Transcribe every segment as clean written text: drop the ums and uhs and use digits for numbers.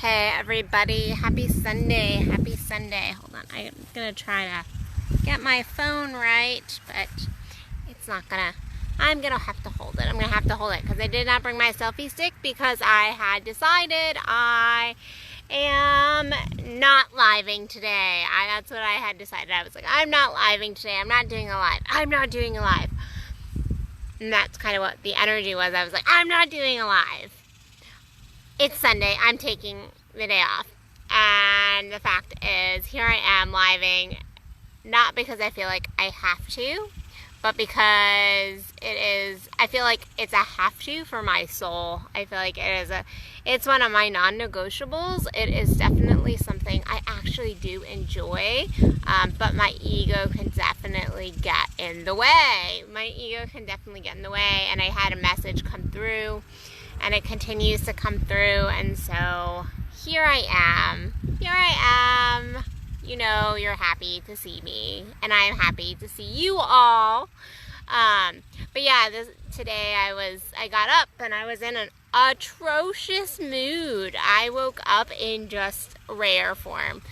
Hey everybody, happy Sunday, happy Sunday. Hold on, I'm gonna try to get my phone right, but it's not gonna, I'm gonna have to hold it. I'm gonna have to hold it because I did not bring my selfie stick because I had decided I am not living today. That's what I had decided. I was like, I'm not living today, I'm not doing a live, I'm not doing a live. And that's kind of what the energy was. I was like, I'm not doing a live. It's Sunday, I'm taking the day off, and the fact is, here I am living, not because I feel like I have to, but because I feel like it's a have to for my soul. I feel like it's one of my non-negotiables. It is definitely something I actually do enjoy, but my ego can definitely get in the way. My ego can definitely get in the way, and I had a message come through, and it continues to come through, and so here I am. You know, you're happy to see me, and I'm happy to see you all. But yeah, today I got up and I was in an atrocious mood. I woke up in just rare form.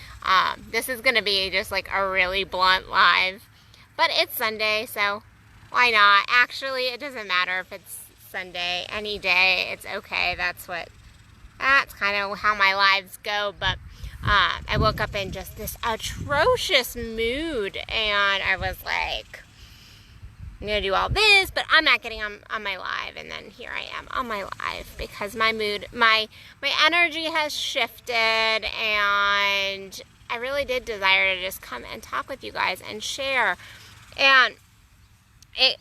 This is gonna be just like a really blunt live, but it's Sunday, so why not? Actually, it doesn't matter if it's Sunday, any day, it's okay. That's kind of how my lives go. But I woke up in just this atrocious mood, and I was like, I'm gonna do all this, but I'm not getting on my live. And then here I am on my live because my mood, my energy has shifted, and I really did desire to just come and talk with you guys and share. And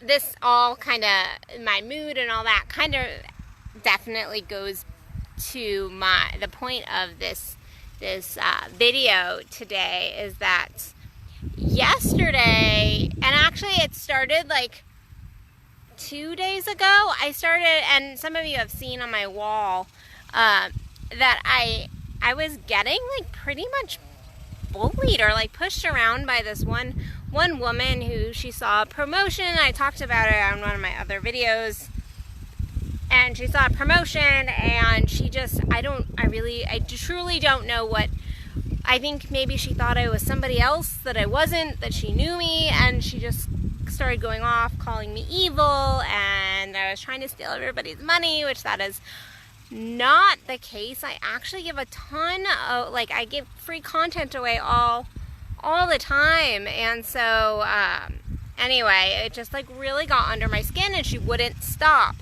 this all kind of, my mood and all that kind of definitely goes to the point of this video today, is that yesterday, and actually it started like 2 days ago, and some of you have seen on my wall that I was getting like pretty much bullied or like pushed around by this one woman who, she saw a promotion. I talked about it on one of my other videos, and she saw a promotion, and she just, I truly don't know what, I think maybe she thought I was somebody else that I wasn't, that she knew me, and she just started going off calling me evil, and I was trying to steal everybody's money, which that is not the case. I actually give a ton of, like, I give free content away all the time, and so anyway, it just like really got under my skin, and she wouldn't stop,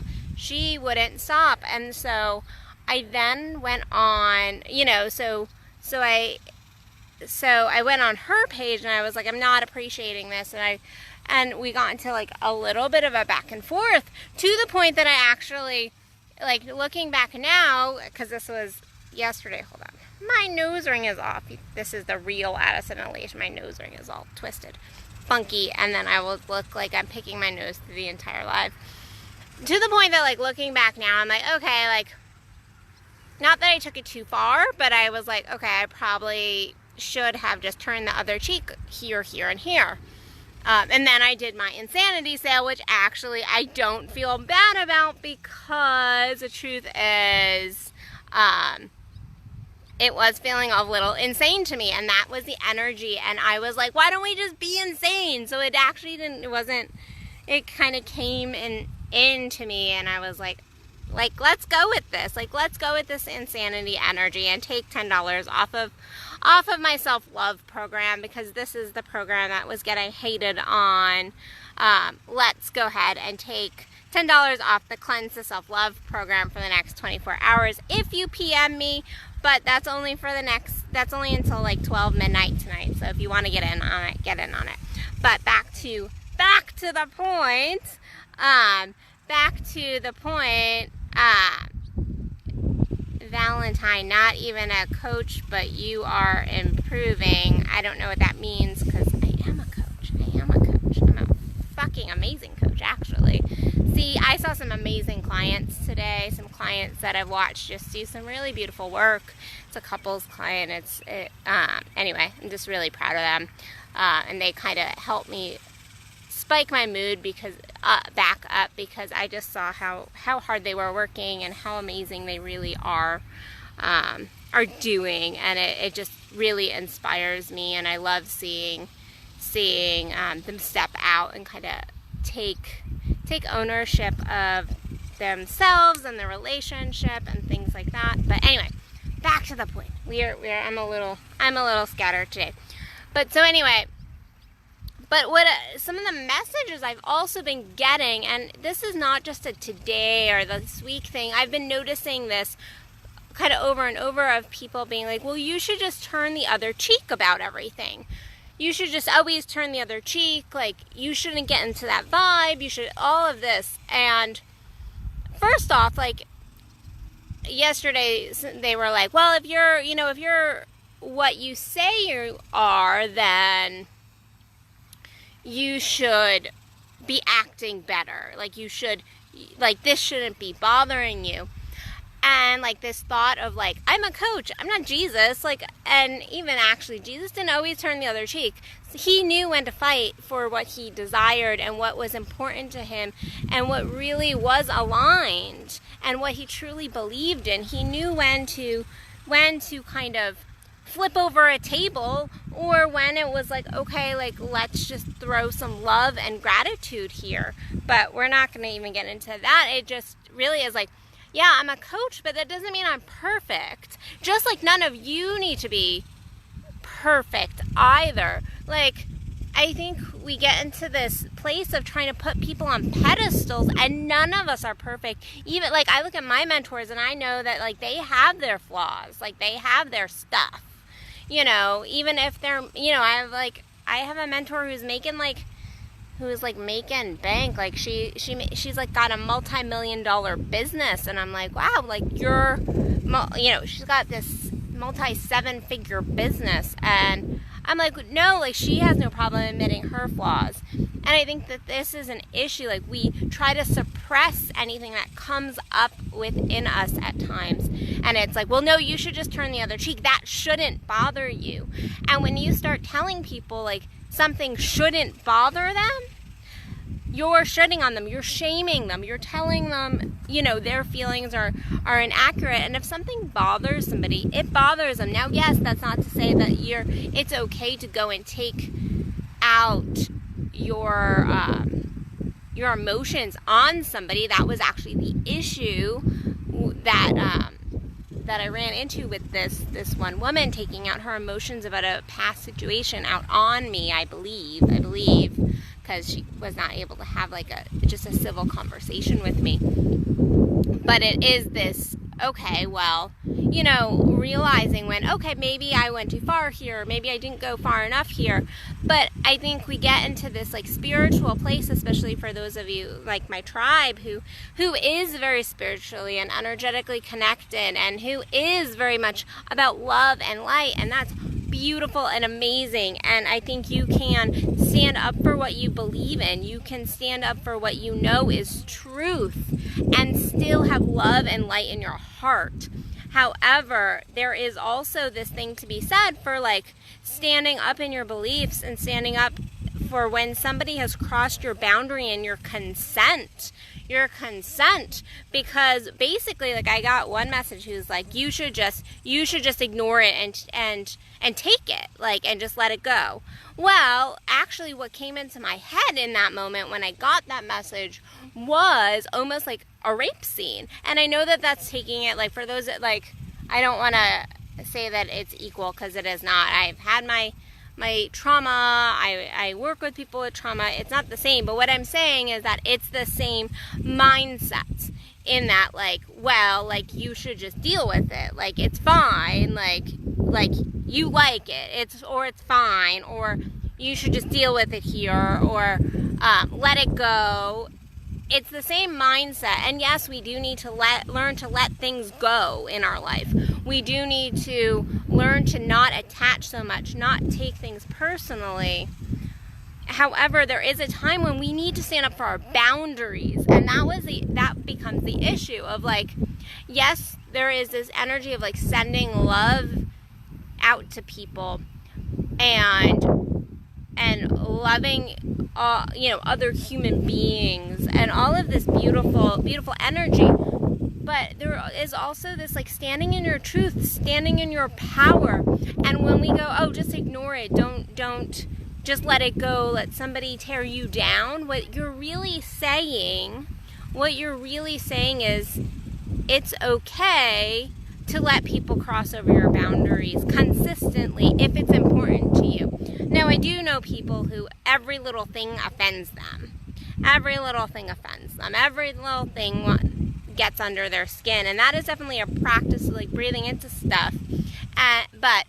and so I then went on, you know, so I went on her page, and I was like, I'm not appreciating this, and we got into like a little bit of a back and forth, to the point that I actually, like, looking back now, because this was yesterday, hold on, my nose ring is off. This is the real Addison Elise. My nose ring is all twisted, funky, and then I will look like I'm picking my nose through the entire live. To the point that, like, looking back now, I'm like, okay, like, not that I took it too far, but I was like, okay, I probably should have just turned the other cheek here, and here. And then I did my insanity sale, which actually I don't feel bad about, because the truth is, it was feeling a little insane to me, and that was the energy, and I was like, why don't we just be insane? So it actually it kind of came into me, and I was like, let's go with this. Like, let's go with this insanity energy and take $10 off of my self-love program, because this is the program that was getting hated on. Let's go ahead and take $10 off the Cleanse to Self-Love program for the next 24 hours if you PM me, but that's only until like 12 midnight tonight. So if you want to get in on it, get in on it. But back to the point. Valentine, not even a coach, but you are improving. I don't know what that means, because I am a coach. I'm a fucking amazing coach, actually. See, I saw some amazing clients today, some clients that I've watched just do some really beautiful work. It's a couples client. Anyway, I'm just really proud of them. And they kind of helped me spike my mood back up, because I just saw how hard they were working and how amazing they really are. are doing, and it just really inspires me, and I love seeing them step out and kind of take ownership of themselves and their relationship and things like that. But anyway, back to the point. I'm a little scattered today. But so anyway, but what some of the messages I've also been getting, and this is not just a today or this week thing, I've been noticing this kind of over and over of people being like, well, you should just turn the other cheek about everything. You should just always turn the other cheek. Like, you shouldn't get into that vibe. You should, all of this. And first off, like, yesterday they were like, well, if you're what you say you are, then you should be acting better. Like, you should, like, this shouldn't be bothering you. And like this thought of like, I'm a coach, I'm not Jesus. Like, and even actually Jesus didn't always turn the other cheek. He knew when to fight for what he desired and what was important to him and what really was aligned and what he truly believed in. He knew when to kind of flip over a table, or when it was like, okay, like, let's just throw some love and gratitude here. But we're not going to even get into that. It just really is like, yeah, I'm a coach, but that doesn't mean I'm perfect. Just like none of you need to be perfect either. Like, I think we get into this place of trying to put people on pedestals, and none of us are perfect. Even, like, I look at my mentors, and I know that, like, they have their flaws. Like, they have their stuff. You know, even if they're, you know, I have a mentor who's making bank. Like, she's like got a multi-million-dollar business, and I'm like, wow, like, she's got this multi-7-figure business, and I'm like, no, like, she has no problem admitting her flaws. And I think that this is an issue. Like, we try to suppress anything that comes up within us at times, and it's like, well, no, you should just turn the other cheek. That shouldn't bother you. And when you start telling people like something shouldn't bother them, you're shitting on them, you're shaming them, you're telling them, you know, their feelings are inaccurate. And if something bothers somebody, it bothers them. Now, yes, that's not to say that it's okay to go and take out your emotions on somebody. That was actually the issue that I ran into with this one woman, taking out her emotions about a past situation out on me, I believe, because she was not able to have like just a civil conversation with me. But it is this, okay, well, you know, realizing when, okay, maybe I went too far here, maybe I didn't go far enough here. But I think we get into this like spiritual place, especially for those of you like my tribe who is very spiritually and energetically connected, and who is very much about love and light, and that's beautiful and amazing. And I think you can stand up for what you believe in. You can stand up for what you know is truth and still have love and light in your heart. However, there is also this thing to be said for like standing up in your beliefs and standing up for when somebody has crossed your boundary and your consent, because basically, like, I got one message who's like, you should just ignore it and take it, like, and just let it go. Well, actually what came into my head in that moment when I got that message was almost like a rape scene. And I know that that's taking it, like, for those that, like, I don't want to say that it's equal, because it is not. I've had my trauma, I work with people with trauma. It's not the same, but what I'm saying is that it's the same mindset, in that, like, well, like, you should just deal with it, like, it's fine, like you like it, it's fine, or you should just deal with it here, or let it go. It's the same mindset. And yes, we do need to learn to let things go in our life. We do need to learn to not attach so much, not take things personally. However, there is a time when we need to stand up for our boundaries, and that becomes the issue of, like, yes, there is this energy of like sending love out to people and loving other human beings and all of this beautiful energy. but there is also this like standing in your truth, standing in your power. And when we go, oh, just ignore it, don't just let it go, let somebody tear you down, what you're really saying is it's okay to let people cross over your boundaries consistently if it's important to you. Now, I do know people who every little thing offends them. Every little thing offends them. Every little thing gets under their skin. And that is definitely a practice of like breathing into stuff. But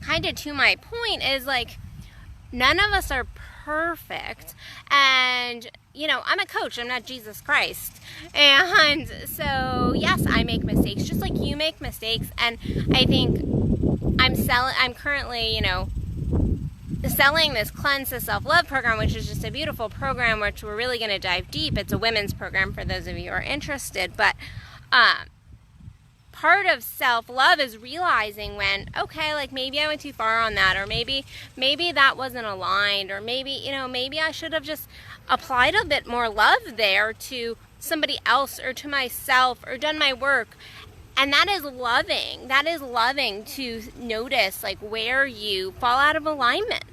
kind of to my point is like, none of us are perfect. And, you know, I'm a coach. I'm not Jesus Christ. And so, yes, I make mistakes just like you make mistakes. And I think I'm currently, you know, selling this Cleanse to Self-Love program, which is just a beautiful program, which we're really going to dive deep. It's a women's program for those of you who are interested. But part of self-love is realizing when, okay, like maybe I went too far on that, or maybe that wasn't aligned, or maybe I should have just applied a bit more love there to somebody else or to myself or done my work. And that is loving. That is loving to notice like where you fall out of alignment.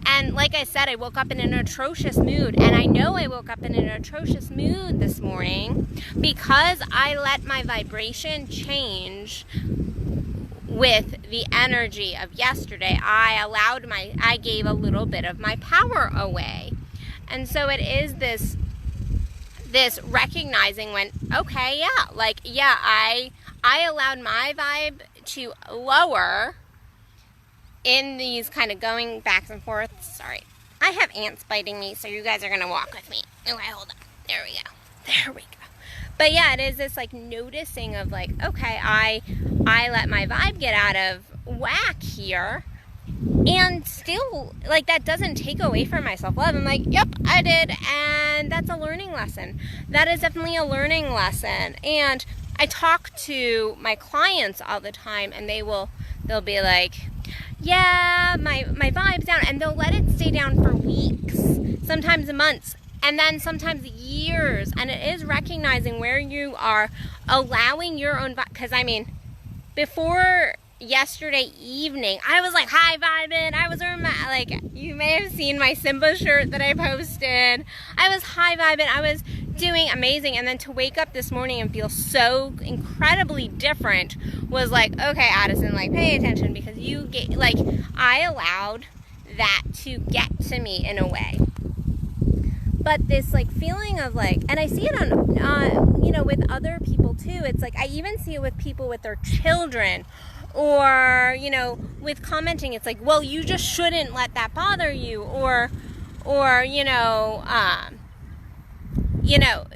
And like I said, I woke up in an atrocious mood. And I know I woke up in an atrocious mood this morning because I let my vibration change with the energy of yesterday. I gave a little bit of my power away. And so it is this recognizing when, okay, I allowed my vibe to lower in these kind of going back and forth. Sorry. I have ants biting me, so you guys are going to walk with me. Okay, hold on. There we go. But yeah, it is this like noticing of like, okay, I let my vibe get out of whack here. And still, like, that doesn't take away from my self-love. I'm like, yep, I did. And that's a learning lesson. That is definitely a learning lesson. And I talk to my clients all the time, and they'll be like, yeah, my vibe's down. And they'll let it stay down for weeks, sometimes months, and then sometimes years. And it is recognizing where you are allowing your own vibe. Because, I mean, before yesterday evening, I was like high vibing. I was wearing my, like, you may have seen my Simba shirt that I posted. I was high vibing. I was doing amazing. And then to wake up this morning and feel so incredibly different was like, okay, Addison, like, pay attention, because you get, like, I allowed that to get to me in a way. But this like feeling of like, and I see it on, you know, with other people too. It's like, I even see it with people with their children, or, you know, with commenting. It's like, well, you just shouldn't let that bother you, or,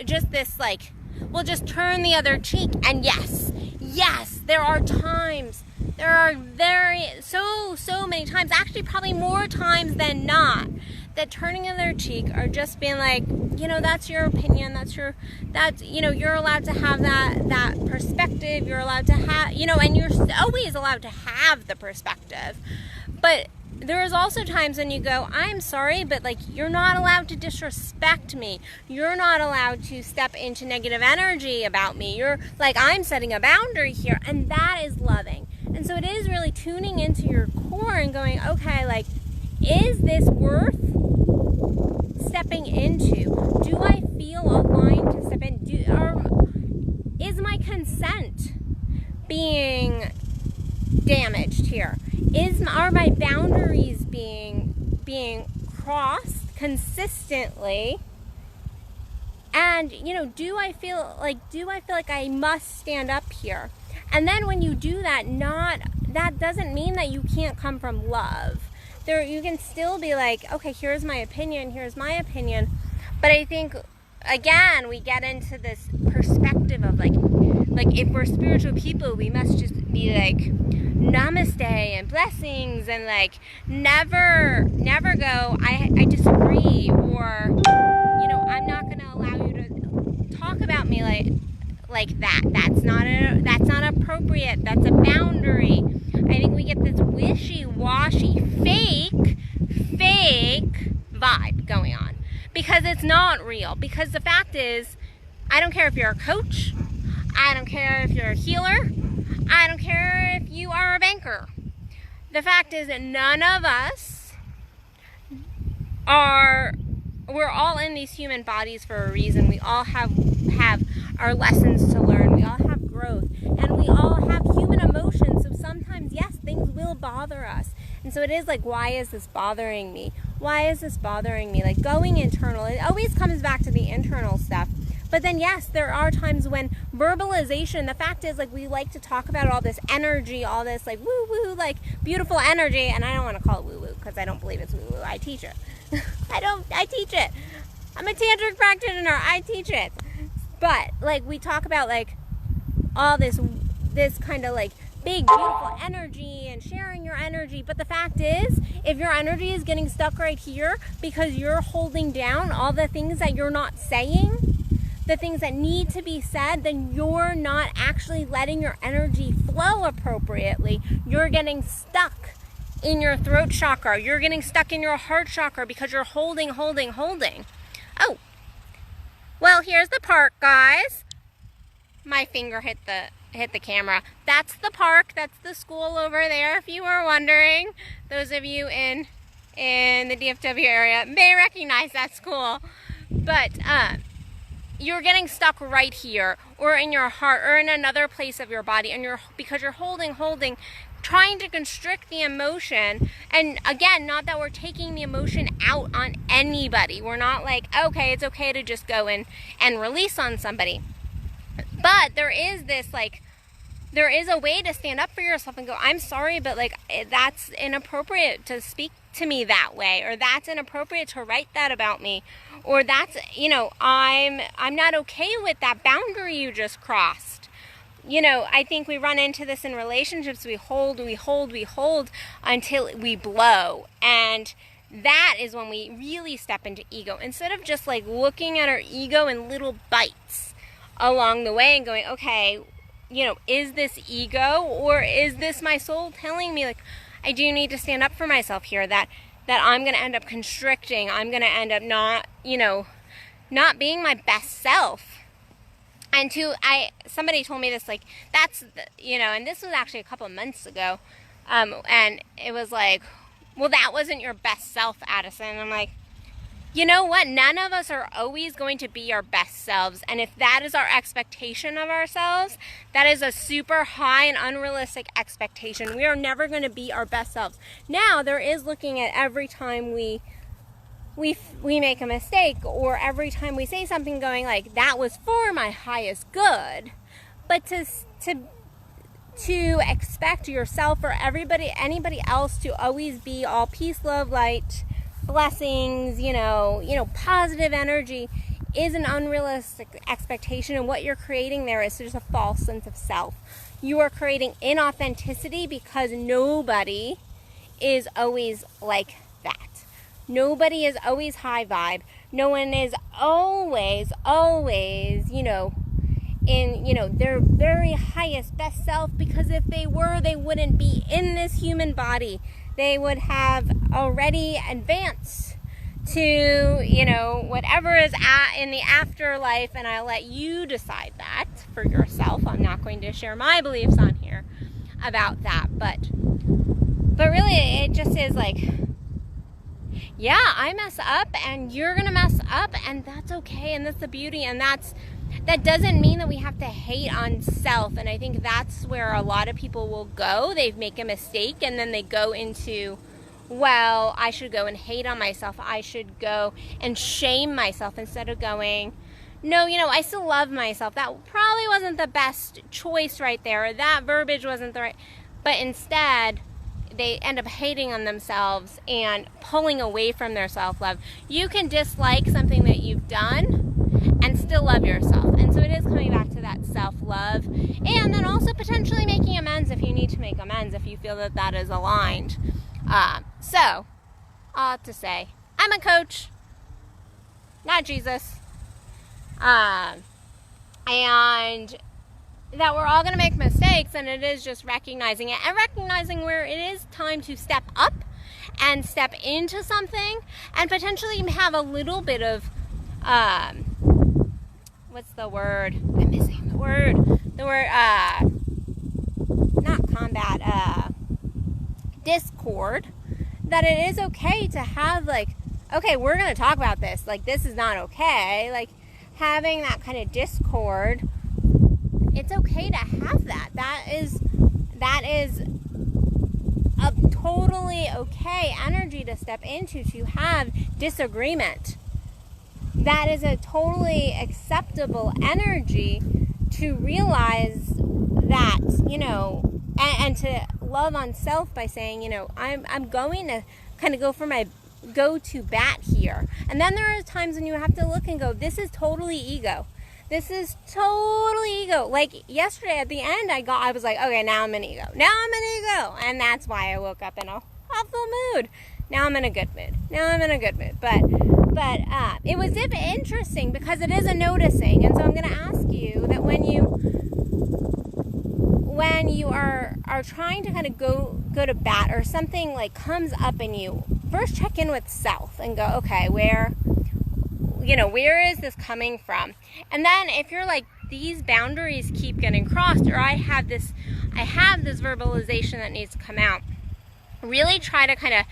just this like, well, just turn the other cheek. And yes, there are times, so many times, actually probably more times than not, that turning the other cheek or just being like, you know, that's your opinion, you know, you're allowed to have that perspective, you're allowed to have, you know, and you're always allowed to have the perspective. But there's also times when you go, I'm sorry, but like, you're not allowed to disrespect me. You're not allowed to step into negative energy about me. You're like, I'm setting a boundary here, and that is loving. And so it is really tuning into your core and going, okay, like, is this worth stepping into? Do I feel aligned to step in? Is my consent being damaged here? Are my boundaries being crossed consistently? And, you know, do I feel like I must stand up here? And then when you do that, that doesn't mean that you can't come from love. You can still be like, okay, here's my opinion. But I think, again, we get into this perspective of like if we're spiritual people, we must just be like, namaste and blessings, and like never go, I disagree, or, you know, I'm not going to allow you to talk about me like that. That's not appropriate. That's a boundary. I think we get this wishy-washy, fake vibe going on because it's not real. Because the fact is, I don't care if you're a coach, I don't care if you're a healer. I don't care if you are a banker. The fact is that none of us we're all in these human bodies for a reason. We all have our lessons to learn. We all have growth. And we all have human emotions. So sometimes, yes, things will bother us. And so it is like, why is this bothering me? Why is this bothering me? Like going internal, it always comes back to the internal stuff. But then, yes, there are times when verbalization, the fact is, like, we like to talk about all this energy, all this, like, woo-woo, like, beautiful energy. And I don't want to call it woo-woo because I don't believe it's woo-woo. I teach it. I teach it. I'm a tantric practitioner. I teach it. But, like, we talk about, like, all this kind of, like, big, beautiful energy and sharing your energy. But the fact is, if your energy is getting stuck right here because you're holding down all the things that you're not saying, the things that need to be said, then you're not actually letting your energy flow appropriately. You're getting stuck in your throat chakra. You're getting stuck in your heart chakra because you're holding. Oh, well, here's the park, guys. My finger hit the camera. That's the park. That's the school over there, if you were wondering. Those of you in the DFW area may recognize that school. But you're getting stuck right here, or in your heart, or in another place of your body, and because you're holding, trying to constrict the emotion. And again, not that we're taking the emotion out on anybody. We're not like, okay, it's okay to just go in and release on somebody. But there is this, like, there is a way to stand up for yourself and go, I'm sorry, but like, that's inappropriate to speak to me that way, or that's inappropriate to write that about me, or that's, you know, I'm not okay with that boundary you just crossed. You know, I think we run into this in relationships. We hold until we blow. And that is when we really step into ego. Instead of just like looking at our ego in little bites along the way and going, okay, you know, is this ego, or is this my soul telling me, like, I do need to stand up for myself here, that I'm going to end up constricting. I'm going to end up not being my best self. And somebody told me this, like, and this was actually a couple of months ago. And it was like, well, that wasn't your best self, Addison. And I'm like, you know what? None of us are always going to be our best selves. And if that is our expectation of ourselves, that is a super high and unrealistic expectation. We are never going to be our best selves. Now, there is looking at every time we make a mistake, or every time we say something, going like, that was for my highest good. But to expect yourself or anybody else to always be all peace, love, light, blessings, positive energy is an unrealistic expectation. And what you're creating there is just a false sense of self. You are creating inauthenticity because nobody is always like that. Nobody is always high vibe. No one is always, in, their very highest best self, because if they were, they wouldn't be in this human body. They would have already advanced to, whatever is in the afterlife, and I'll let you decide that for yourself. I'm not going to share my beliefs on here about that, but really, it just is like, yeah, I mess up, and you're gonna mess up, and that's okay, and that's the beauty, and that doesn't mean that we have to hate on self. And I think that's where a lot of people will go. They make a mistake, and then they go into, well, I should go and hate on myself. I should go and shame myself, instead of going, no, I still love myself. That probably wasn't the best choice right there, or that verbiage wasn't the right, but instead they end up hating on themselves and pulling away from their self-love. You can dislike something that you've done and still love yourself. And so it is coming back to that self-love, and then also potentially making amends if you need to make amends, if you feel that is aligned. So I'll have to say, I'm a coach, not Jesus. And that we're all going to make mistakes, and it is just recognizing it, and recognizing where it is time to step up and step into something, and potentially have a little bit of, what's the word? I'm missing the word. the word, not combat, discord, that it is okay to have, like, okay, we're going to talk about this. Like, this is not okay. Like, having that kind of discord, it's okay to have that. That is a totally okay energy to step into, to have disagreement. That is a totally acceptable energy to realize that, you know, and to love on self by saying, you know, I'm going to kind of go for my go-to bat here. And then there are times when you have to look and go, this is totally ego. This is totally ego. Like yesterday at the end, I was like, okay, now I'm in ego. Now I'm in ego. And that's why I woke up in a awful mood. Now I'm in a good mood. But it was interesting because it is a noticing. And so I'm going to ask you that when you are trying to kind of go to bat, or something like comes up in you, first check in with self and go, okay, where is this coming from? And then if you're like, these boundaries keep getting crossed, or I have this verbalization that needs to come out, really try to kind of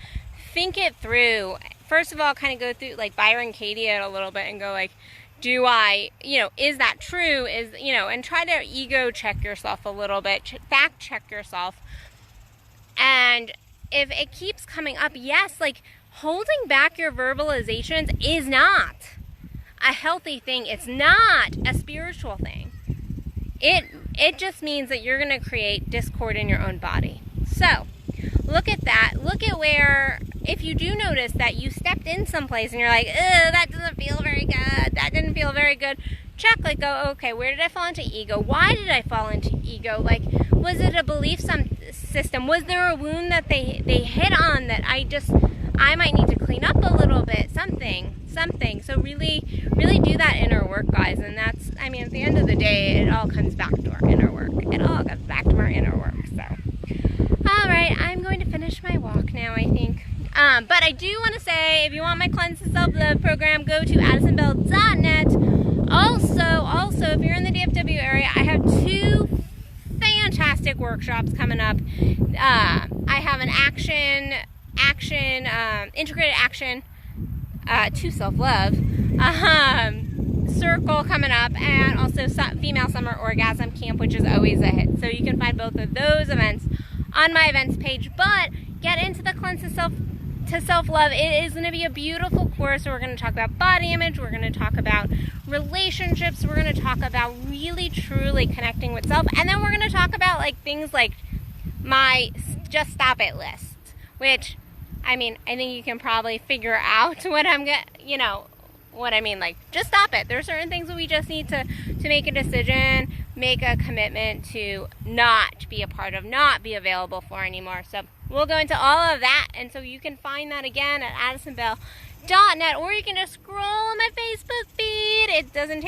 think it through. First of all, kind of go through, like, Byron Katie it a little bit and go, like, do I, is that true? And try to ego check yourself a little bit, fact check yourself. And if it keeps coming up, yes, like, holding back your verbalizations is not a healthy thing. It's not a spiritual thing. It just means that you're going to create discord in your own body. So, look at that. Look at where, if you do notice that you stepped in someplace and you're like, that doesn't feel very good, that didn't feel very good, check, like, go, okay, where did I fall into ego? Why did I fall into ego? Like, was it a belief system? Was there a wound that they hit on that I might need to clean up a little bit? Something. So really do that inner work, guys. And that's, at the end of the day, it all comes back to our inner work. So, all right, I'm going to finish my walk now, I think. But I do want to say, if you want my Cleanse the Self-Love program, go to addisonbell.net. Also, if you're in the DFW area, I have 2 fantastic workshops coming up. I have an integrated action to self-love circle coming up, and also female summer orgasm camp, which is always a hit. So you can find both of those events on my events page. But get into the Cleanse to Self-Love. It is going to be a beautiful course. We're going to talk about body image. We're going to talk about relationships. We're going to talk about really, truly connecting with self. And then we're going to talk about, like, things like my Just Stop It list, which, I think you can probably figure out what I'm what I mean. Like, just stop it. There are certain things that we just need to make a decision, make a commitment to not be a part of, not be available for anymore. So we'll go into all of that, and so you can find that again at addisonbell.net, or you can just scroll on my Facebook feed. It doesn't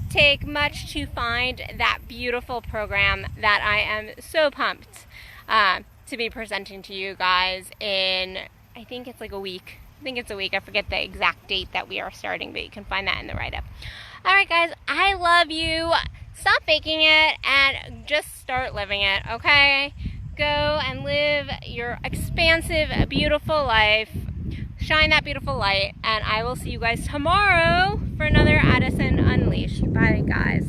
take much to find that beautiful program that I am so pumped to be presenting to you guys in, I think it's like a week. I forget the exact date that we are starting, but you can find that in the write-up. All right, guys, I love you. Stop faking it and just start living it, okay? Go and live your expansive, beautiful life. Shine that beautiful light, and I will see you guys tomorrow for another Addison Unleashed. Bye, guys.